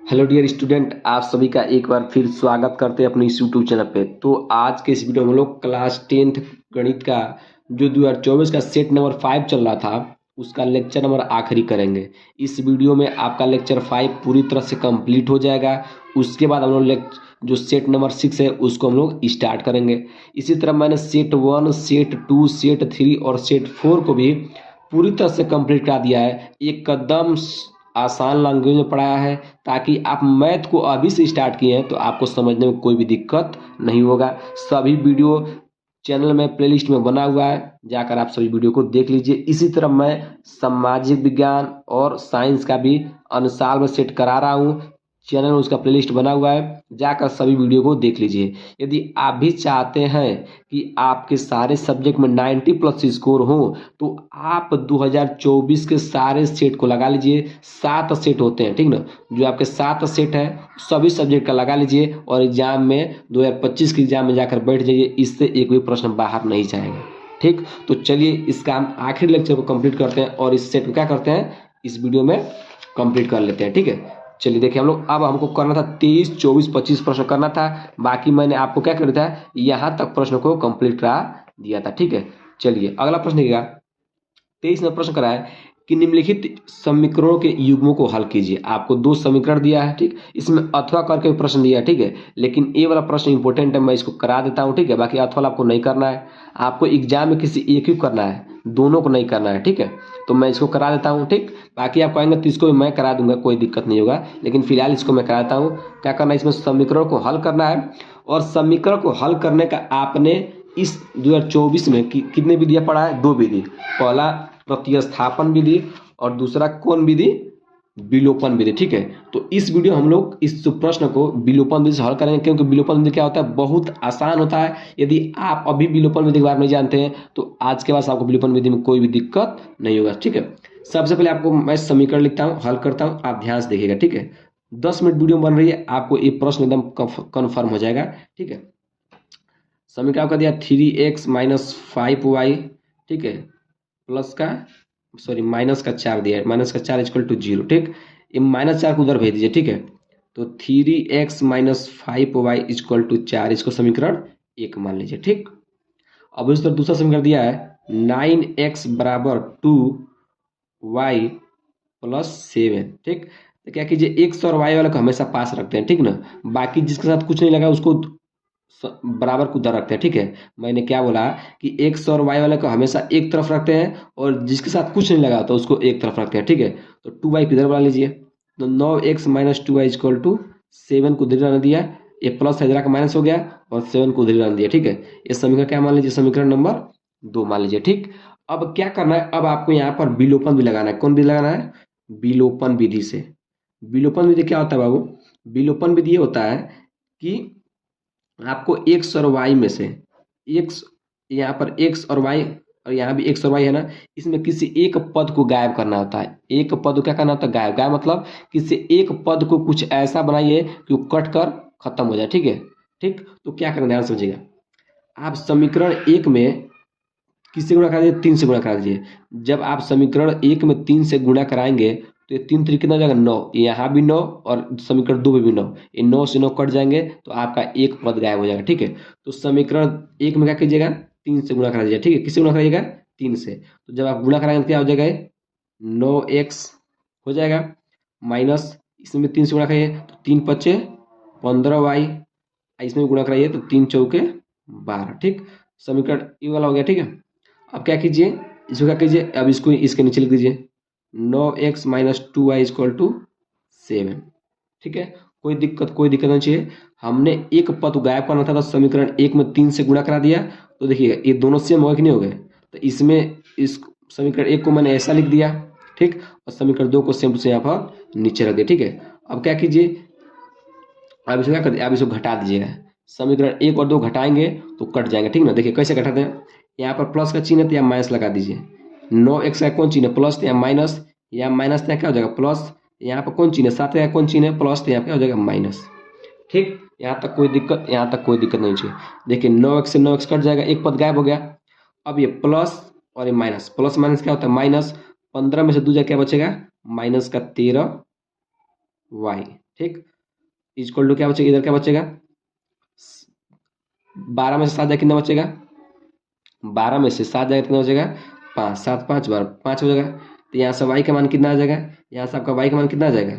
Hello dear student, आप सभी का एक बार फिर स्वागत करते हैं अपने इस यूट्यूब चैनल पे। तो आज के इस वीडियो में हम लोग क्लास 10th गणित का जो 2024 का सेट नंबर 5 चल रहा था उसका लेक्चर नंबर आखिरी करेंगे। इस वीडियो में आपका लेक्चर 5 पूरी तरह से कंप्लीट हो जाएगा। उसके बाद हम लोग जो सेट नंबर 6 है उसको हम लोग स्टार्ट करेंगे। इसी तरह मैंने सेट 1, सेट 2, सेट 3 और सेट 4 को भी पूरी तरह से कंप्लीट करा दिया है। एकदम आसान लैंग्वेज में पढ़ाया है ताकि आप मैथ को अभी से स्टार्ट किए हैं तो आपको समझने में कोई भी दिक्कत नहीं होगा। सभी वीडियो चैनल में प्लेलिस्ट में बना हुआ है, जाकर आप सभी वीडियो को देख लीजिए। इसी तरह मैं सामाजिक विज्ञान और साइंस का भी अनुसार में सेट करा रहा हूँ। चैनल में उसका प्लेलिस्ट बना हुआ है, जाकर सभी वीडियो को देख लीजिए। यदि आप भी चाहते हैं कि आपके सारे सब्जेक्ट में 90 प्लस स्कोर हो तो आप 2024 के सारे सेट को लगा लीजिए। 7 सेट होते हैं, ठीक ना। जो आपके 7 सेट है सभी सब्जेक्ट का लगा लीजिए और एग्जाम में 2025 के एग्जाम में जाकर बैठ जाइए। इससे एक भी प्रश्न बाहर नहीं जाएगा। ठीक, तो चलिए इसका हम आखिरी लेक्चर को कंप्लीट करते हैं और इस सेट में क्या करते हैं, इस वीडियो में कंप्लीट कर लेते हैं। ठीक है, चलिए देखिए हम लोग अब हमको करना था 23, 24, 25 प्रश्न करना था। बाकी मैंने आपको क्या कर दिया था, यहाँ तक प्रश्न को कंप्लीट करा दिया था। ठीक है, चलिए अगला प्रश्न देखिएगा। 23 में प्रश्न करा है कि निम्नलिखित समीकरणों के युग्मों को हल कीजिए। आपको 2 समीकरण दिया है, ठीक। इसमें अथवा करके प्रश्न दिया है, ठीक है। लेकिन ये वाला प्रश्न इंपॉर्टेंट है, मैं इसको करा देता हूँ, ठीक है। बाकी अथवा आपको नहीं करना है, आपको एग्जाम में किसी एक ही करना है, दोनों को नहीं करना है, ठीक है। तो मैं इसको करा देता हूँ, ठीक। बाकी आप कहेंगे तो इसको भी मैं करा दूंगा, कोई दिक्कत नहीं होगा, लेकिन फिलहाल इसको मैं कराता हूँ। क्या करना है, इसमें समीकरण को हल करना है। और समीकरण को हल करने का आपने इस 2024 में कितने विधियां पढ़ा है, 2 विधि। पहला प्रतिस्थापन विधि और दूसरा कौन विधि, विलोपन विधि, ठीक है। तो इस वीडियो हम लोग इस प्रश्न को विलोपन विधि से हल करेंगे, क्योंकि विलोपन विधि क्या होता है, बहुत आसान होता है। यदि आप अभी विलोपन विधि के बारे में नहीं जानते हैं तो आज के बाद आपको विलोपन विधि में कोई भी दिक्कत नहीं होगा, ठीक है। सबसे पहले आपको मैं समीकरण लिखता हूँ, हल करता हूँ, आप ध्यान से देखिएगा, ठीक है। 10 मिनट वीडियो बन रही है, आपको ये प्रश्न एकदम कन्फर्म हो जाएगा, ठीक है। समीकरण आपका दिया 3x माइनस 5y, ठीक है, प्लस का सॉरी माइनस का 4 दिया है, माइनस का 4 इक्वल टू 0, ठीक। ये -4 को उधर भेज दीजिए, ठीक है। तो 3x minus 5y equal to 4, इसको समीकरण 1 मान लीजिए, ठीक। अब इस तरह दूसरा समीकरण दिया है 9x बराबर 2y प्लस 7, ठीक। तो क्या कीजिए, x और y वाला को हमेशा पास रखते हैं, ठीक ना। बाकी जिसके साथ कुछ नहीं लगा उसको बराबर को उधर रखते हैं, ठीक है। मैंने क्या बोला कि एक्स और वाई वाले को हमेशा एक तरफ रखते हैं और जिसके साथ कुछ नहीं लगा तो उसको एक तरफ रखते हैं, ठीक है। तो 2y किधर बना लीजिए, तो 9x minus 2y equal to 7 को उधर रहने दिया, ये प्लस है जरा का माइनस हो गया और 7 को उधर रहने दिया, ठीक है। ये समीकरण क्या मान लीजिए, समीकरण नंबर 2 मान लीजिए, ठीक। अब क्या करना है, अब आपको यहाँ पर विलोपन भी लगाना है। कौन विधि लगाना है, विलोपन विधि से। विलोपन विधि क्या होता है बाबू, विलोपन विधि ये होता है कि आपको एक्स और वाई में से एक्स, यहाँ पर एक्स और वाई और यहाँ भी एक्स और वाई है ना, इसमें किसी एक पद को गायब करना होता है। एक पद को क्या करना होता है, गायब। गायब मतलब किसी एक पद को कुछ ऐसा बनाइए कि वो कट कर खत्म हो जाए, ठीक है। ठीक, तो क्या करना, ध्यान समझिएगा। आप समीकरण 1 में किससे गुणा करा दीजिए, 3 से गुणा करा दीजिए। जब आप समीकरण 1 में 3 से गुणा कराएंगे तो ये 3 3 कितना हो जाएगा, 9। यहाँ भी 9 और समीकरण 2 में भी 9, ये 9 से 9 कट जाएंगे तो आपका एक पद गायब हो जाएगा, ठीक है। तो समीकरण 1 में क्या कीजिएगा, 3 से गुणा करा दीजिए, ठीक है। किससे गुणा कराइएगा, 3 से। तो जब आप गुणा कराएंगे तो क्या हो जाएगा, 9x हो जाएगा, माइनस इसमें 3 से गुणा कराइए तो 3 पच्चे 15y, इसमें गुणा कराइए तो 3 चौके 12, ठीक। समीकरण ये वाला हो गया, ठीक है। अब क्या कीजिए, इसको क्या कीजिए, अब इसको इसके नीचे लिख दीजिए 9x minus 2y equal to 7, ठीक है। कोई दिक्कत नहीं चाहिए। हमने एक पद गायब करना था तो समीकरण 1 में 3 से गुणा करा दिया, तो देखिए ये दोनों सेम हो गए कि नहीं हो गए। तो इसमें इस समीकरण 1 को मैंने ऐसा लिख दिया, ठीक। और समीकरण 2 को सेम टू सेम यहाँ पर नीचे रख दिया, ठीक है। अब क्या कीजिए, अब इसको क्या कर दिया, अब इसको घटा दीजिएगा। समीकरण 1 और 2 घटाएंगे तो कट जाएंगे, ठीक ना। देखिए कैसे घटाते हैं, यहाँ पर प्लस का चिन्ह है तो यहाँ माइनस लगा दीजिए। 9x का कौन चिन्ह है, प्लस, तो यहाँ माइनस, यहाँ माइनस तो यहाँ क्या हो जाएगा प्लस, यहाँ पर कौन चिन्ह है 7 का कौन चिन्ह है प्लस, तो यहाँ क्या हो जाएगा माइनस, ठीक। यहाँ तक कोई दिक्कत, यहाँ तक कोई दिक्कत नहीं चाहिए। देखिए 9x से 9x कट जाएगा, एक पद गायब हो गया। अब ये प्लस और ये माइनस, प्लस माइनस क्या होता है माइनस, 15 में से 2 जाए क्या बचेगा, माइनस का 13 वाई। ठीक, इक्वल टू क्या बचेगा, इधर क्या बचेगा, 12 में से 7 जाए कितना बचेगा, 12 में से 7 जाए कितना बचेगा, 5, 7 5 12 5 हो जाएगा। तो यहाँ से वाई का मान कितना आ जाएगा, यहाँ से आपका वाई का मान कितना आ जाएगा,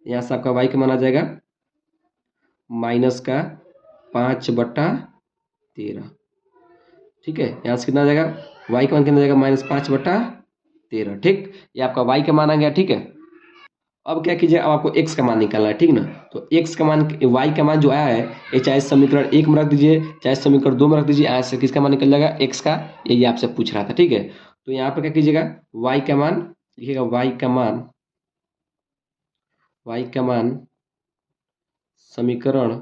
यहाँ से आपका वाई का मान आ जाएगा माइनस का 5/13। ठीक है, यहाँ से कितना आ जाएगा, वाई का मान कितना आ जाएगा, -5/13। ठीक, ये आपका वाई का मान आ गया। ठीक है, अब क्या कीजिए, अब आपको एक्स का मान निकालना है। ठीक ना, तो एक्स का मान, वाई का मान जो आया है, ये चाहे समीकरण 1 में रख दीजिए, चाहे समीकरण 2 में रख दीजिए, यहाँ से किसका मान निकल जाएगा, एक्स का। यही आपसे पूछ रहा था। ठीक है, तो यहाँ पर क्या कीजिएगा, वाई का मान लिखिएगा, वाई का मान समीकरण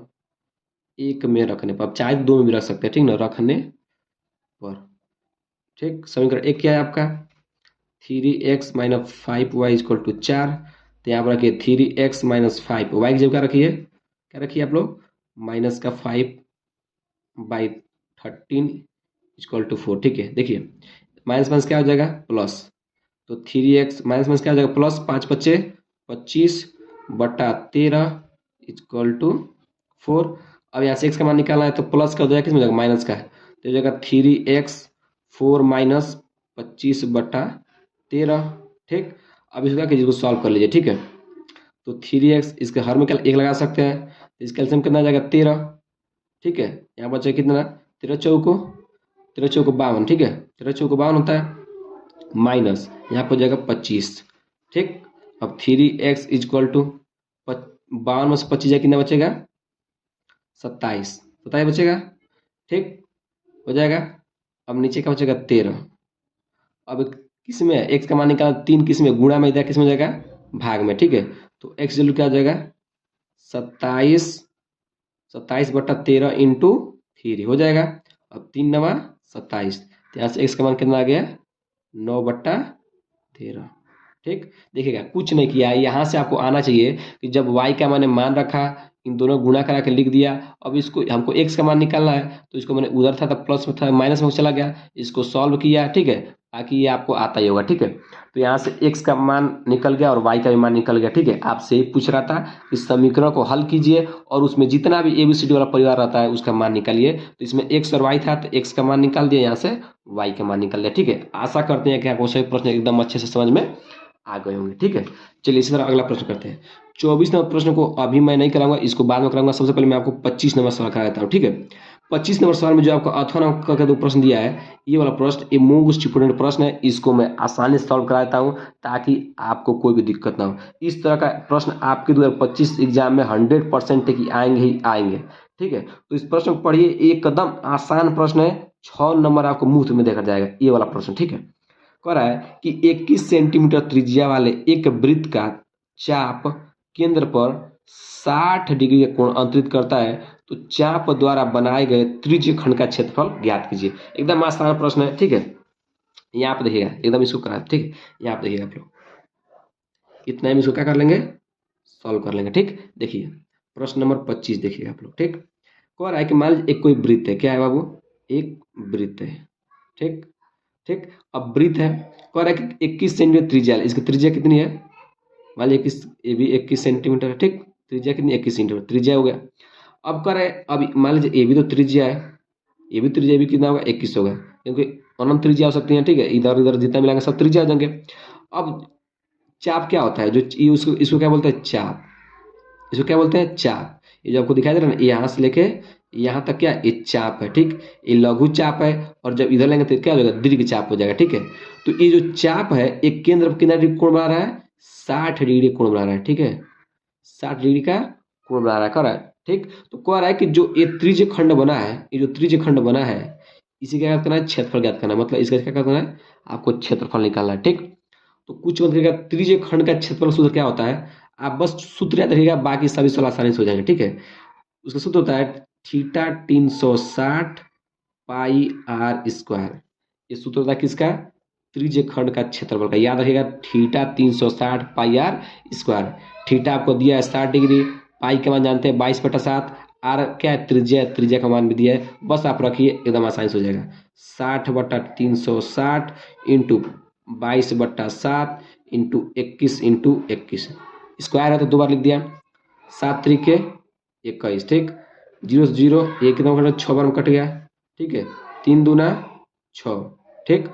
1 में रखने पर, अब चाहे 2 में भी रख सकते हैं। ठीक ना, रखने पर। ठीक, समीकरण 1 क्या है आपका, 3x - 5y = 4। तो यहाँ पर रखिए 3x - 5, y की जगह क्या रखिए आप लोग, -5/13 = 4। ठीक है, देखिए माइनस माइनस क्या हो जाएगा, प्लस। तो 3x माइनस माइनस क्या हो जाएगा, प्लस, 5 × 5 = 25/13 = 4। अब यहाँ से x का मान निकालना है, तो प्लस का हो जाएगा, किस में जाएगा, माइनस का है, तो हो जाएगा 3x 4 - 25/13। ठीक, अब इसको क्या कीजिए, इसको सॉल्व कर लीजिए। ठीक है, तो 3x इसके हर में क्या 1 लगा सकते हैं, तो इसका एलसीएम कितना आ जाएगा, 13। ठीक है, यहाँ बचा कितना, 13 चौको 52। ठीक है, 13 चौको 52 होता है, माइनस यहाँ पर हो जाएगा 25। ठीक, अब 3x = 52 में से 25 जाए कितना बचेगा, 27 बचेगा। ठीक, हो जाएगा। अब नीचे क्या बचेगा, 13। अब किस में है, x का मान निकालना, 3 किस में, गुणा में, इधर किस में जाएगा, भाग में। ठीक है, तो x वैल्यू क्या हो जाएगा, 27/13 × 3 हो जाएगा। अब 3 9 27, तो यहाँ से x का मान कितना आ गया, 9/13। ठीक, देखिएगा कुछ नहीं किया, यहाँ से आपको आना चाहिए कि जब y का मैंने मान रखा, इन दोनों गुणा करा के लिख दिया। अब इसको हमको x का मान निकालना है, तो इसको मैंने उधर था, तब प्लस में था, माइनस में चला गया, इसको सॉल्व किया। ठीक है, ताकि ये आपको आता ही होगा। ठीक है, तो यहाँ से x का मान निकल गया और y का भी मान निकल गया। ठीक है, आपसे ही पूछ रहा था, इस समीकरण को हल कीजिए और उसमें जितना भी ABCD वाला परिवार रहता है उसका मान निकालिए। तो इसमें x और y था, तो x का मान निकाल दिया, यहाँ से y का मान निकल लिया। ठीक है, आशा करते हैं कि आपको सभी प्रश्न एकदम अच्छे से समझ में आ गए होंगे। ठीक है, चलिए इसी तरह अगला प्रश्न करते हैं। 24 नंबर प्रश्न को अभी मैं नहीं कराऊंगा, इसको बाद में कराऊंगा। सबसे पहले मैं आपको 25 नंबर सवाल करा देता हूँ। ठीक है, 25 नंबर सवाल में जो आपको अथवा नाम का जो प्रश्न दिया है, ये वाला प्रश्न ये मोस्ट इंपोर्टेंट प्रश्न है, इसको मैं आसानी से सॉल्व करा देता हूँ ताकि आपको कोई भी दिक्कत ना हो। इस तरह का प्रश्न आपके 2025 एग्जाम में 100% ही आएंगे ही आएंगे। ठीक है, तो इस प्रश्न को पढ़िए, एकदम आसान प्रश्न है, 6 नंबर आपको मुफ्त में देखा जाएगा ये वाला प्रश्न। ठीक है, कह रहा है कि 21 सेंटीमीटर त्रिज्या वाले एक वृत्त का चाप केंद्र पर 60 डिग्री का कोण अंतरित करता है, तो चाप द्वारा बनाए गए त्रिज्य खंड का क्षेत्रफल ज्ञात कीजिए। एकदम आसान प्रश्न है। ठीक है, यहाँ पे देखिएगा, एकदम इसको करा। ठीक है, यहाँ पे देखिएगा आप लोग, इतना ही इसको क्या कर लेंगे, सॉल्व कर लेंगे। ठीक, देखिए प्रश्न नंबर 25 देखिए आप लोग। ठीक, कह रहा है कि मान लीजिए एक कोई वृत्त है, क्या है बाबू, एक वृत्त है। ठीक, ठीक, अब वृत्त है, कह रहा है कि 21 सेंटीमीटर त्रिज्या, इसकी त्रिज्या कितनी है, मान लीजिए 21, ये भी 21 सेंटीमीटर है। ठीक, त्रिज्या कितनी, 21 सेंटीमीटर त्रिज्या हो गया। अब कह रहे हैं, अब मान लीजिए ये भी तो त्रिज्या है, ये भी त्रिज्या भी कितना होगा, 21 होगा, क्योंकि अनंत त्रिज्या हो सकती है। ठीक है, इधर इधर जितना मिलाएंगे सब त्रिज्या हो जाएंगे। अब चाप क्या होता है, जो इसको क्या बोलते हैं, चाप, इसको क्या बोलते हैं, चाप। ये जो आपको दिखाई दे रहा है ना, यहाँ से लेके यहाँ तक क्या ये चाप है। ठीक, ये लघु चाप है, और जब इधर लेंगे तो क्या हो जाएगा, दीर्घ चाप हो जाएगा। ठीक है, तो ये जो चाप है एक केंद्र पर कितना डिग्री कोण बना रहा है, 60 डिग्री कोण बना रहा है। ठीक है, 60 डिग्री का कोण बना रहा है, कर रहा है। ठीक, तो कह रहा है कि जो ये त्रिज्य खंड बना है, ये जो त्रिज्य खंड बना है, इसी क्या करना है, क्षेत्रफल ज्ञात करना है। मतलब इसका क्या करना है, आपको क्षेत्रफल निकालना है। ठीक, तो कुछ मतलब क्या, त्रिज्य खंड का क्षेत्रफल सूत्र क्या होता है, आप बस सूत्र याद रखिएगा, बाकी सभी सवाल आसानी से हो जाएंगे। ठीक है, उसका सूत्र होता है थीटा 360 पाई r स्क्वायर। ये सूत्र होता है किसका, त्रिज्य खंड का क्षेत्रफल का, याद रखिएगा, थीटा 360 पाई r स्क्वायर। थीटा आपको दिया है 60 डिग्री, पाई का मान जानते हैं 22/7, आर क्या है, त्रिज्या, त्रिज्या का मान भी दिया है, बस आप रखिए, एकदम आसानी से हो जाएगा। 60/360 इंटू 22/7 इंटू 21 इंटू 21, स्क्वायर है तो 2 बार लिख दिया, 7 त्रिके 21, ठीक। 0 से 0 एक कितना कट 6 बार में कट गया, ठीक है। 3 दूना 6, ठीक।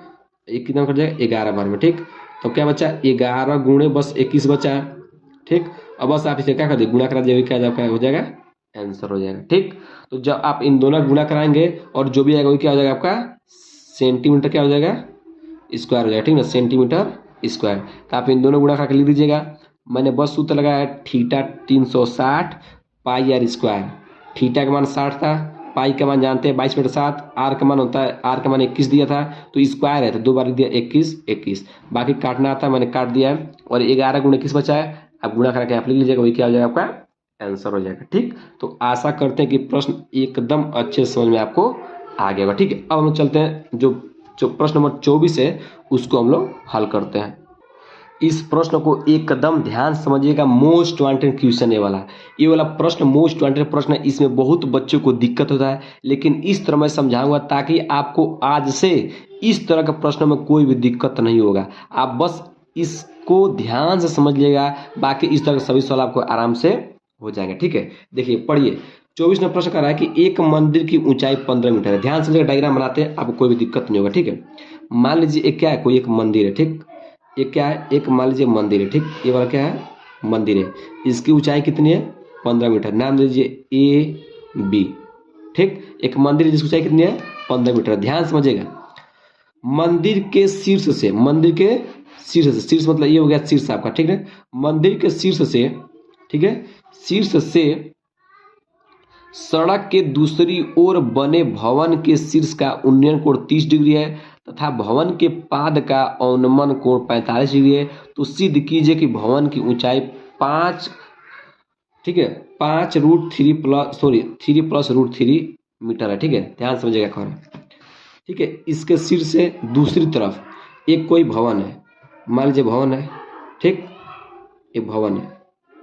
एक कितना कट जाएगा 11 बार में, ठीक। तो क्या बचा 11 गुणे बस 21 बचा, ठीक। अब बस आप इसे क्या कर दे गुणा करा दीजिए, क्या हो जाएगा आंसर हो जाएगा, ठीक। तो जब आप इन दोनों गुणा कराएंगे और जो भी आएगा वही क्या हो जाएगा आपका सेंटीमीटर क्या हो जाएगा स्क्वायर हो जाएगा, ठीक ना, सेंटीमीटर स्क्वायर। तो आप इन दोनों गुणा करके लिख दीजिएगा। मैंने बस सूत्र लगाया theta 360 pi r square. Theta का मान 60 था, पाई का मान जानते हैं 22/7, आर का मान होता है, आर का मान 21 दिया था, तो स्क्वायर है तो 2 बार लिख दिया 21। बाकी काटना आता मैंने काट दिया है, और 11 गुणे 21 बचा है, आप गुणा करके आप लिख लीजिएगा, वही क्या हो जाएगा आपका आंसर हो जाएगा, ठीक। तो आशा करते हैं कि प्रश्न एकदम अच्छे समझ में आपको आ गया होगा, ठीक है। अब हम चलते हैं जो प्रश्न नंबर 24 है उसको हम लोग हल करते हैं। इस प्रश्न को एकदम ध्यान समझिएगा, मोस्ट वांटेड क्वेश्चन ये वाला प्रश्न मोस्ट वांटेड प्रश्न है। इसमें बहुत बच्चों को दिक्कत होता है, लेकिन इस तरह मैं समझाऊंगा ताकि आपको आज से इस तरह के प्रश्न में कोई भी दिक्कत नहीं होगा। आप बस इसको ध्यान से समझ लीजिएगा, बाकी इस तरह के सभी सवाल आपको आराम से हो जाएंगे, ठीक है। देखिए पढ़िए, 24 नंबर प्रश्न कर रहा है कि एक मंदिर की ऊंचाई 15 मीटर है। ध्यान से डायग्राम बनाते हैं, आपको कोई भी दिक्कत नहीं होगा, ठीक है। मान लीजिए एक क्या है, कोई एक मंदिर है, ठीक। ये क्या है, एक मान लीजिए मंदिर है, ठीक। ये वाला क्या है मंदिर है, इसकी ऊंचाई कितनी है 15 मीटर। नाम लीजिए ए बी, ठीक। एक मंदिर है जिसकी ऊंचाई कितनी है 15 मीटर। ध्यान समझिएगा, मंदिर के शीर्ष से, मंदिर के शीर्ष से, शीर्ष मतलब ये हो गया शीर्ष आपका, ठीक है। मंदिर के शीर्ष से, ठीक है, शीर्ष से सड़क के दूसरी ओर बने भवन के शीर्ष का उन्नयन कोण 30 डिग्री है तथा भवन के पाद का अवनमन कोण 45 डिग्री है। तो सिद्ध कीजिए कि भवन की ऊंचाई 5, ठीक है, 3 + √3 मीटर है, ठीक है। ध्यान समझिएगा खबर, ठीक है। इसके शीर्ष से दूसरी तरफ एक कोई भवन है, मान लीजिए भवन है, ठीक, एक भवन है,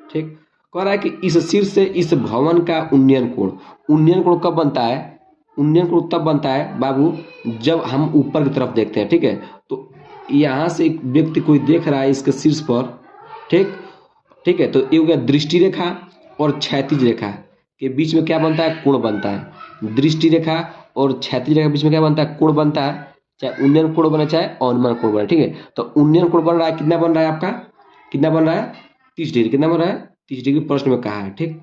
ठीक। कह रहा है कि इस शीर्ष से इस भवन का उन्नयन कोण कब बनता है, उन्नयन कोण तब बनता है बाबू जब हम ऊपर की तरफ देखते हैं, ठीक है। तो यहाँ से एक व्यक्ति कोई देख रहा है इसके शीर्ष पर, ठीक, ठीक है। तो ये हो गया दृष्टि रेखा और क्षैतिज रेखा के बीच में क्या बनता है, कोण बनता है। दृष्टि रेखा और क्षैतिज रेखा के बीच में क्या बनता है, कोण बनता है, चाहे उन्नयन कोण बने चाहे अवनमन कोण बने, ठीक है। तो उन्नयन कोण बन रहा है, कितना बन रहा है आपका, कितना बन रहा है 30 डिग्री, कितना बन रहा है 30 डिग्री प्रश्न में कहा है, ठीक।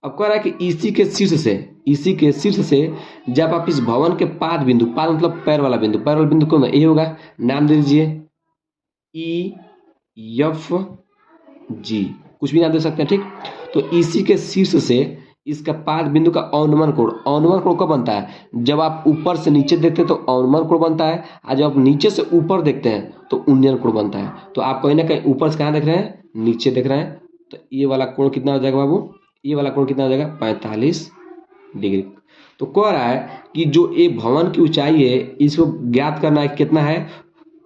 अब कह रहा है कि इसी के शीर्ष से जब आप इस भवन के पाद बिंदु, पाद मतलब पैर वाला बिंदु कौन है, ये होगा, नाम दे दीजिए EF G, कुछ भी नाम दे सकते हैं, ठीक। तो इसी के शीर्ष से इसका पाद बिंदु का अवनमन कोण कब बनता है, जब आप ऊपर से नीचे देखते हैं तो अवनमन कोण बनता है, और जब आप नीचे से ऊपर देखते हैं तो उन्नयन कोण बनता है। तो आप कहीं ना कहीं ऊपर से कहाँ देख रहे हैं, नीचे देख रहे हैं, तो ये वाला कोण कितना हो जाएगा बाबू, ये वाला कोण कितना हो जाएगा 45 डिग्री। तो कह रहा है कि जो ये भवन की ऊंचाई है इसको ज्ञात करना है, कितना है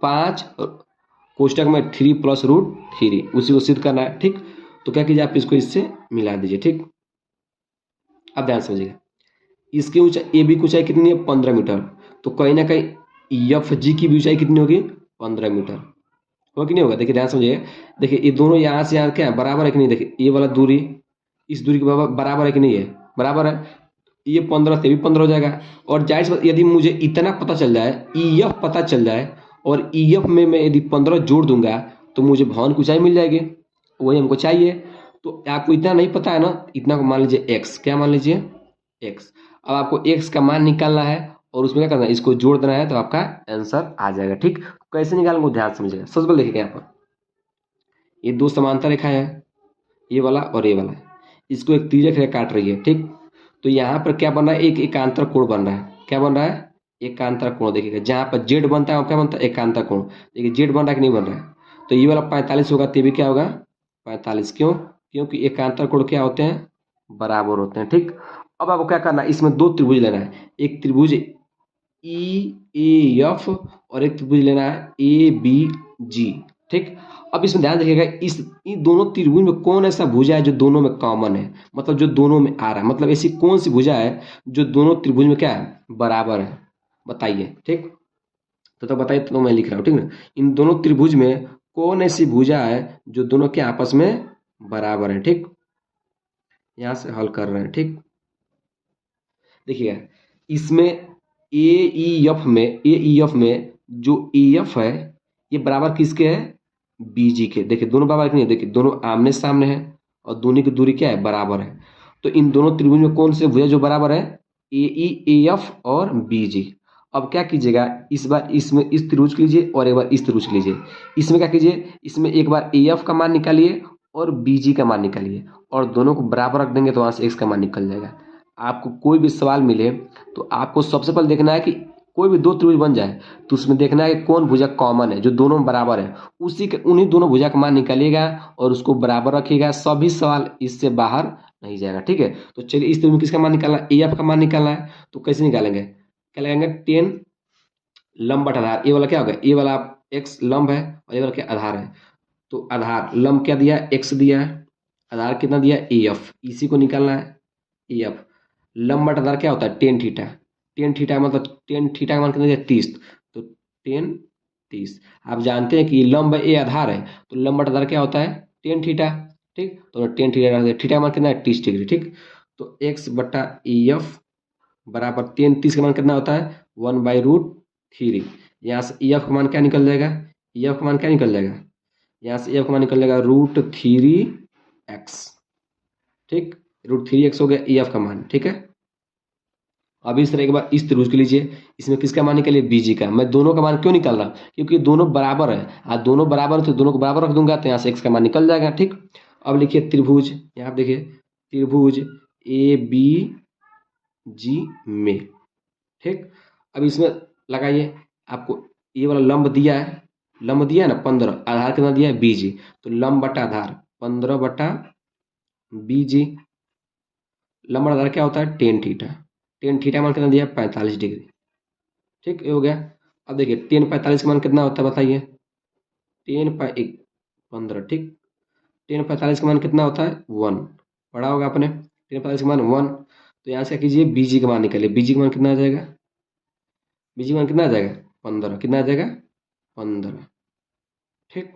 5 कोष्टक में 3 + √3, उसी को सिद्ध करना है, ठीक। तो क्या कीजिए आप इसको इससे मिला दीजिए, ठीक। अब ध्यान समझिएगा, इसकी ऊंचाई ए बी की ऊंचाई कितनी है 15 मीटर। तो कहीं ना कहीं EF G की भी ऊंचाई कितनी होगी 15 मीटर, होगा कि नहीं होगा। देखिए ध्यान समझिए, देखिए ये दोनों यहाँ से यहाँ क्या है बराबर है कि नहीं, देखिए ये वाला दूरी इस दूरी के बराबर है कि नहीं है, बराबर है। ये 15 से भी 15 हो जाएगा। और जाहिर सी बात यदि मुझे इतना पता चल जाए, EF पता चल जाए, और EF में मैं यदि 15 जोड़ दूंगा तो मुझे भवन की ऊंचाई मिल जाएगी, वही हमको चाहिए। तो आपको इतना नहीं पता है ना, इतना को मान लीजिए x, क्या मान लीजिए x। अब आपको x का मान निकालना है और उसमें क्या करना है, इसको जोड़ देना है, तो आपका आंसर आ जाएगा, ठीक। कैसे निकालेंगे ध्यान समझिएगा। सबसे पहले देखिएगा यहाँ पर ये दो समांतर रेखा है, ये वाला और ये वाला, इसको एक तिर्यक रेखा काट रही है, ठीक। तो यहाँ पर क्या बन रहा है, एक एकांतर कोण बन रहा है, क्या बन रहा है एकांतर कोण। देखिएगा जहाँ पर जेड बनता है वहाँ क्या बनता है एकांतर कोण। देखिए जेड बन रहा है कि नहीं बन रहा है, तो ये वाला 45 होगा, तो ये भी क्या होगा 45। क्यों, क्योंकि एकांतर कोण क्या होते हैं बराबर होते हैं, ठीक। अब आपको क्या करना है, इसमें दो त्रिभुज लेना है, एक त्रिभुज EAF और एक त्रिभुज लेना है ABG, ठीक। अब इसमें ध्यान रखिएगा, इन दोनों त्रिभुज में कौन ऐसा भुजा है जो दोनों में कॉमन है, मतलब जो दोनों में आ रहा है, मतलब ऐसी कौन सी भुजा है जो दोनों त्रिभुज में क्या है बराबर है, बताइए, ठीक। तो बताइए, तो मैं लिख रहा हूँ, ठीक ना। इन दोनों त्रिभुज में कौन ऐसी भुजा है जो दोनों के आपस में बराबर है। ठीक, यहाँ से हल कर रहे हैं। ठीक, देखिएगा इसमें ए ई एफ में जो ए एफ है ये बराबर किसके है, बी जी के। देखिए दोनों बराबर नहीं है, देखिए दोनों आमने सामने है और दोनों की दूरी क्या है, बराबर है। तो इन दोनों त्रिभुज में कौन से भुजा जो बराबर है, ए ई ए एफ और बी जी। अब क्या कीजिएगा, इस बार इसमें इस त्रिभुज के लीजिए और एक बार इस त्रिभुज के लीजिए। इसमें क्या कीजिए, इसमें एक बार ए एफ का मान निकालिए और बी जी का मान निकालिए और दोनों को बराबर रख देंगे तो वहां से एक्स का मान निकल जाएगा। आपको कोई भी सवाल मिले तो आपको सबसे पहले देखना है कि कोई भी दो त्रिभुज बन जाए तो उसमें देखना है कि कौन भुजा कॉमन है, जो दोनों में बराबर है, उसी के उन्हीं दोनों भुजा का मान निकालिएगा और उसको बराबर रखिएगा। सभी सवाल इससे बाहर नहीं जाएगा। ठीक है, तो चलिए इस त्रिभुज में किसका मान निकालना है, ए एफ का मान निकालना है। तो कैसे निकालेंगे, क्या लगाएंगे, 10 लंब बटा आधार। ये वाला क्या होगा, ये वाला एक्स लंब है और ये वाला क्या आधार है। तो आधार लंब क्या दिया, एक्स दिया है, आधार कितना दिया, ए एफ, इसी को निकालना है। ए एफ लंब बटा आधार क्या होता है, टेन थीटा। टेन थीटा मतलब टेन थीटा का मान कितना दिया, 30। तो टेन 30। आप जानते हैं कि लंब ए आधार है तो लंब बटा आधार क्या होता है, टेन थीटा। ठीक, तो टेन थीटा, थीटा का मान कितना है, 30 डिग्री। ठीक, तो एक्स बटा ए एफ बराबर 30 का मान कितना होता है, 1/√3। यहाँ से ई एफ का मान क्या निकल जाएगा, ई एफ का मान क्या निकल जाएगा, यहाँ से ई एफ का मान निकल जाएगा √3x। ठीक, √3x हो गया ई एफ का मान। ठीक है, अब इस तरह एक बार इस त्रिभुज के लीजिए, इसमें किसका मान निकालिए, बीजी का। मैं दोनों का मान क्यों निकाल रहा हूँ, क्योंकि दोनों बराबर है। दोनों बराबर है तो दोनों को बराबर रख दूंगा तो यहाँ से एक्स का मान निकल जाएगा। ठीक, अब लिखिए त्रिभुज, यहाँ पे देखिए त्रिभुज ए बी जी में। ठीक, अब इसमें लगाइए, आपको ये वाला लंब दिया है, लंब दिया है ना 15, आधार कितना दिया है, बीजी। तो लंब बटा आधार 15 बटा बीजी। लंब बटा आधार क्या होता है, टेन थीटा। टेन थीटा मान कितना दिया, 45 डिग्री। ठीक, ये हो गया। अब देखिए टेन 45 का मान कितना होता है बताइए, टेन पाई 15। ठीक, टेन 45 का मान कितना होता है, 1। पढ़ा होगा आपने, टेन 45 का मान 1। तो यहाँ से क्या कीजिए, बीजी का मान निकालिए। बीजी का मान कितना आ जाएगा, बीजी का मान कितना आ जाएगा, 15। कितना आ जाएगा, 15। ठीक,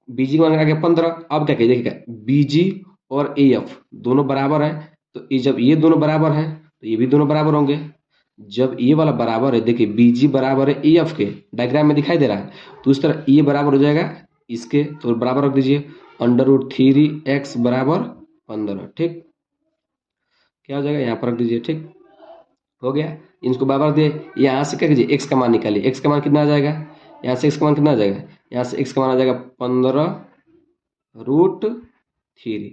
बीजी का मान आ गया 15। अब क्या कहिए, देखिएगा बीजी और ए एफ दोनों बराबर है तो ये जब ये दोनों बराबर हैं तो ये भी दोनों बराबर होंगे। जब ये वाला बराबर है, देखिए बीजी बराबर है ए एफ के, डायग्राम में दिखाई दे रहा है, तो इस तरह ये बराबर हो जाएगा इसके, तो बराबर रख दीजिए। √3x बराबर 15। ठीक, क्या हो जाएगा, यहाँ पर रख दीजिए। ठीक, हो गया, इनको बराबर दे। यहाँ से क्या कीजिए, एक्स का मान निकालिए। एक्स का मान कितना आ जाएगा, यहाँ से एक्स का मान कितना आ जाएगा, यहाँ से एक्स का मान आ जाएगा 15√3।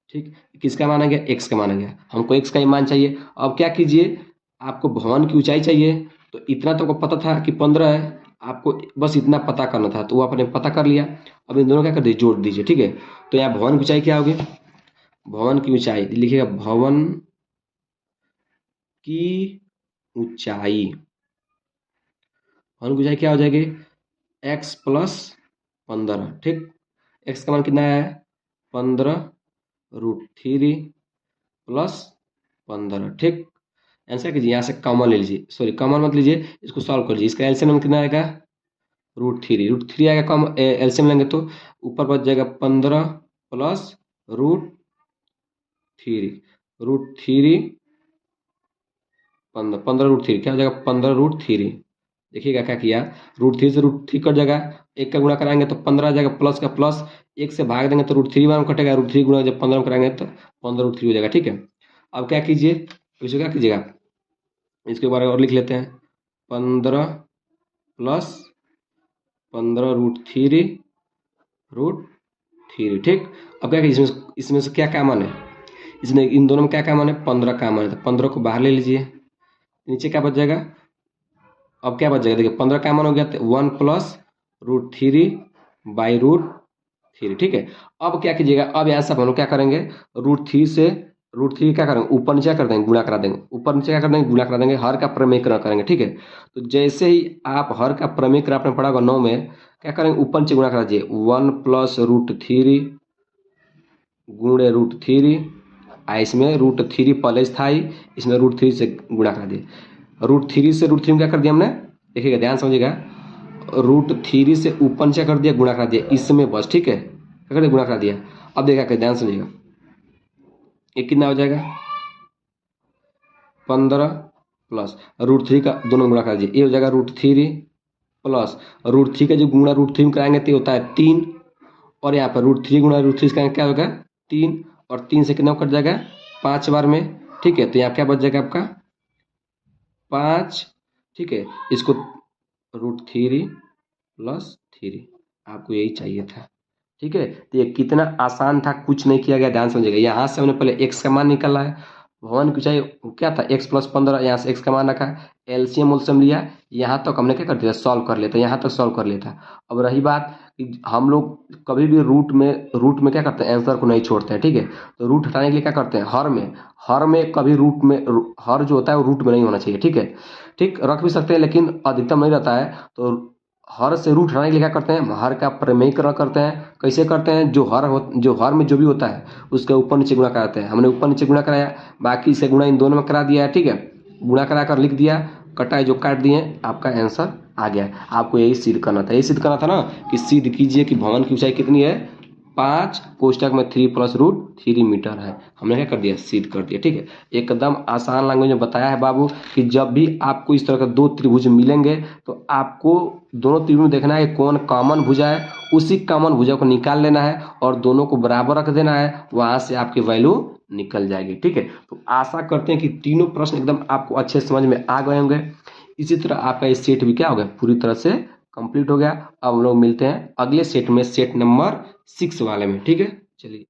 ठीक, किसका मान आ गया, एक्स का मान आ गया। हमको एक्स का ही मान चाहिए। अब क्या कीजिए, आपको भवन की ऊंचाई चाहिए, तो इतना तो आपको पता था कि 15 है, आपको बस इतना पता करना था तो वो आपने पता कर लिया। अब इन दोनों क्या कर दीजिए, जोड़ दीजिए। ठीक है, तो यहाँ भवन की ऊंचाई क्या होगी, भवन की ऊंचाई लिखिएगा, भवन की ऊंचाई, भवन की ऊंचाई क्या हो जाएगी, x + 15। ठीक, x का मान कितना है, 15√3 + 15। ठीक, आंसर कीजिए, यहाँ से कॉमन ले लीजिए, सॉरी कॉमन मत लीजिए, इसको सॉल्व कर लीजिए। इसका एलसीएम कितना आएगा, √3 आएगा। कम एलसीएम लेंगे तो ऊपर बच जाएगा 15 + √3, √3 15 √3 क्या हो जाएगा, 15√3। देखिएगा क्या किया, √3 से √3 कट जाएगा, एक का गुणा कराएंगे तो 15 आ जाएगा, प्लस का प्लस, एक से भाग देंगे तो √3 में कटेगा, √3 गुणा जब 15 में कराएंगे तो 15√3 हो जाएगा। ठीक है, अब क्या कीजिए, इसको क्या कीजिएगा, इसके बारे में और लिख लेते हैं, 15 + 15√3। ठीक, अब क्या कीजिए, इसमें से क्या मान है, इसमें इन दोनों में क्या मान है, 15 का मान है, तो 15 को बाहर ले लीजिए, नीचे क्या बच जाएगा, अब क्या बच जाएगा, देखिए 15 का मान हो गया 1 + √3/√3। ठीक है, अब क्या कीजिएगा, अब यहाँ से हम लोग क्या करेंगे, √3 से √3 क्या करेंगे, ऊपर नीचे कर देंगे, गुणा करा देंगे, ऊपर नीचे क्या कर देंगे, गुणा करा देंगे, हर का प्रमेय करेंगे। ठीक है, तो जैसे ही आप हर का प्रमेय करा आपने पढ़ा होगा 9 में, क्या करेंगे, ऊपर नीचे गुणा करा दीजिए, 1 + √3 गुणे √3। इसमें √3 पहले था ही, इसमें √3 से गुणा करा दिए। √3 से √3 क्या कर दिया हमने, देखिएगा ध्यान समझिएगा, √3 से ऊपर नीचे कर दिया, गुणा करा दिया, इसमें बस। ठीक है, क्या कर दिया, गुणा करा दिया। अब देखा कर ध्यान समझिएगा, ये कितना हो जाएगा 15 प्लस √3 का दोनों गुणा करा दीजिए, ये हो जाएगा √3 प्लस √3 का जो गुणा √3 में कराएंगे तो होता है 3, और यहाँ पर √3 गुणा √3 का क्या होगा 3, और 3 से कितना कट जाएगा 5 बार में। ठीक है, तो यहाँ क्या बच जाएगा आपका 5। ठीक है, इसको √3 प्लस 3, आपको यही चाहिए था। ठीक है, तो ये कितना आसान था, कुछ नहीं किया गया, ध्यान समझिएगा। यहाँ से हमने पहले x का मान निकाला है, भवन की ऊंचाई क्या था x + 15, यहाँ से x का मान रखा, एलसीएम उलसीएम लिया, यहाँ तक हमने क्या कर दिया सॉल्व कर लेता, यहाँ तक सॉल्व कर लेता। अब रही बात कि हम लोग कभी भी रूट में क्या करते हैं, आंसर को नहीं छोड़ते हैं। ठीक है, तो रूट हटाने के लिए क्या करते हैं, हर में कभी रूट में हर जो होता है वो रूट में नहीं होना चाहिए। ठीक है, ठीक रख भी सकते हैं लेकिन अधिकतम नहीं रहता है। तो हर से रूट हटाने के लिए क्या करते हैं, हर का प्रमेयीकरण करते हैं। कैसे करते हैं, जो हर में जो भी होता है उसके ऊपर नीचे गुणा कराते हैं। हमने ऊपर नीचे गुणा कराया, बाकी से गुणा इन दोनों में करा दिया है। ठीक है, गुणा करा कर लिख दिया, कटाई जो काट दिए, आपका आंसर आ गया। आपको यही सिद्ध करना था, यही सिद्ध करना था ना कि सिद्ध कीजिए कि भवन की ऊंचाई कितनी है 5 कोष्टक में 3 + √3 मीटर है। हमने क्या कर दिया, सिद्ध कर दिया। ठीक है, एकदम आसान लैंग्वेज में बताया है बाबू कि जब भी आपको इस तरह का दो त्रिभुज मिलेंगे तो आपको दोनों त्रिभुज में देखना है कौन कॉमन भुजा है, उसी कॉमन भुजा को निकाल लेना है और दोनों को बराबर रख देना है, वहां से आपकी वैल्यू निकल जाएगी। ठीक है, तो आशा करते हैं कि तीनों प्रश्न एकदम आपको अच्छे समझ में आ गए होंगे। इसी तरह आपका ये सेट भी क्या हो गया, पूरी तरह से कंप्लीट हो गया। अब हम लोग मिलते हैं अगले सेट में, सेट नंबर 6 वाले में। ठीक है, चलिए।